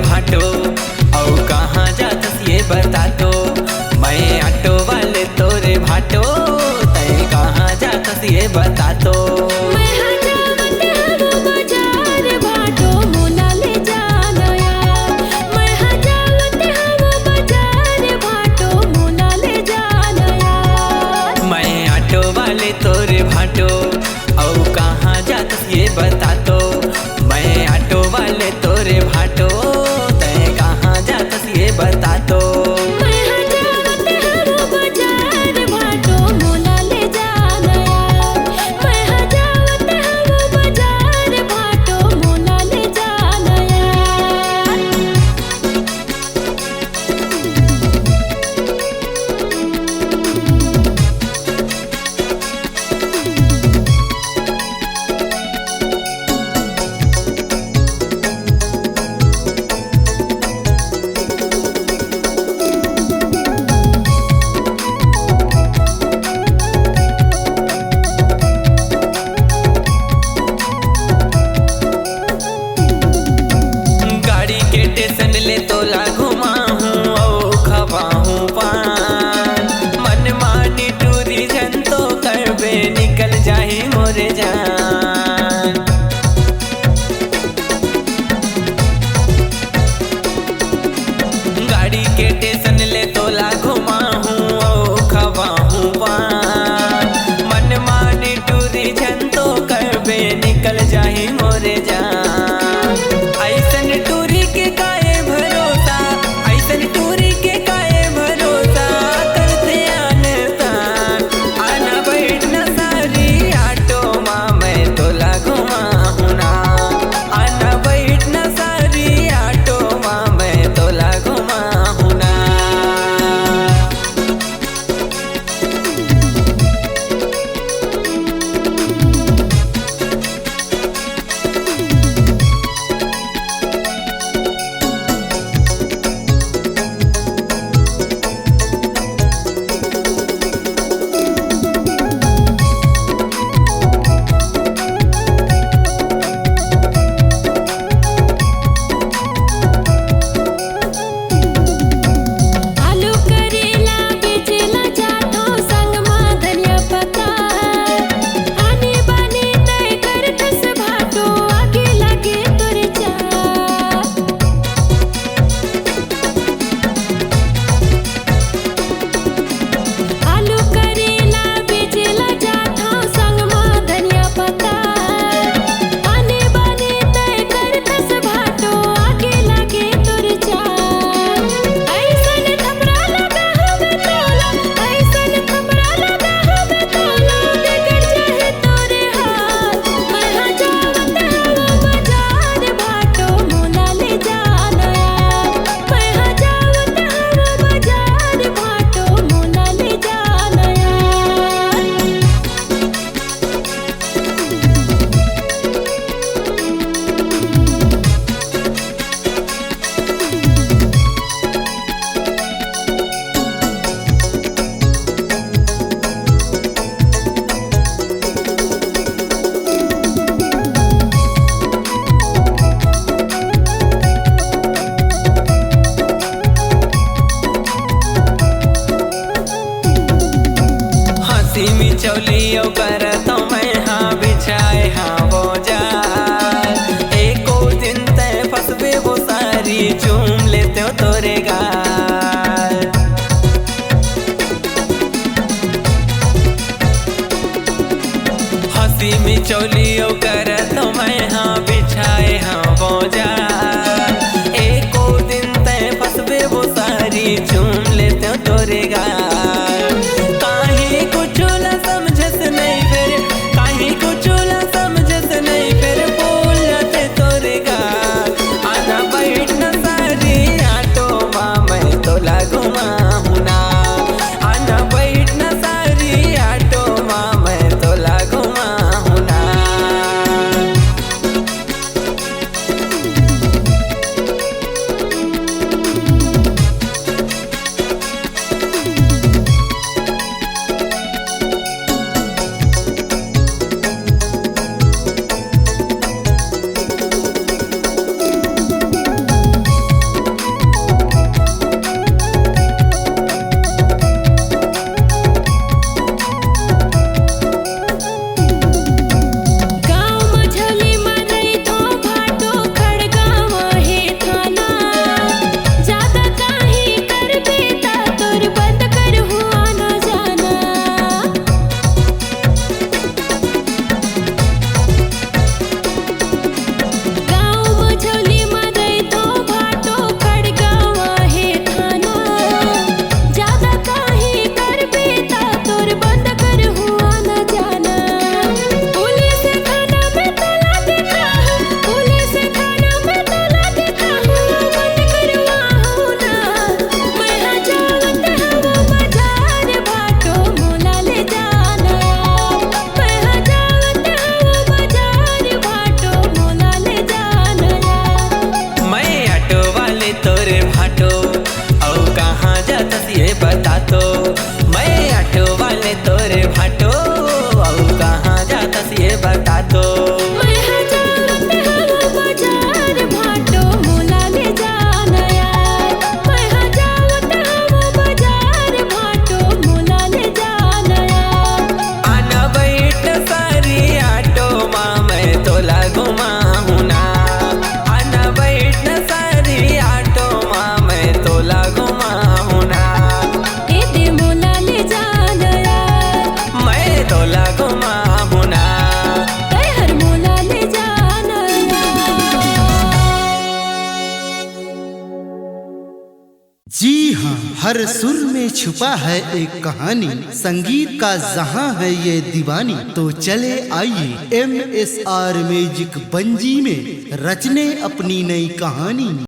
भाटो औ कहाँ जातस ये बता तो। मैं ऑटो वाले तोरे भाटो तय कहाँ जातस ये बता तो। तोरे भाटो औ कहाँ जातस ये बता तो। मैं ऑटो वाले तोरे भाटो तय कहाँ जातस ये बता तो। स्टेशन ले तोला घुमाहूँ औ खवाहूँ पान। मन मानी टूरी जन तो करबे निकल जाही मोरे जान। गाड़ी के स्टेशन ले तोला घुमाहूँ औ खवाहूँ पान। मन मानी टूरी जन तो करबे निकल जाही मोरे जान। ऐसन टूरी के काए भरोसा, ऐसन टूरी के काए भरोसा करते आनतान। आना बैठ न सारी ऑटो माँ मैं तोला घुमाहूँ ना। आना बैठ न सारी ऑटो माँ मैं तोला घुमाहूँ ना। चौलियो कर तो मैं हाँ बिछाए हाँ वो जाल। एको दिन तय फसबे वो सारी चूम लेते हो तोरे गाल। हंसी में चौलियो कर तो मैं हाँ बिछाए हाँ वो जाल। एको दिन तय फसबे वो सारी चूम लेते हो तोरे गाल। जी हाँ, हर सुर में छुपा है एक कहानी, संगीत का जहां है ये दीवानी। तो चले आइए MSR म्यूजिक बंजी में रचने अपनी नई कहानी।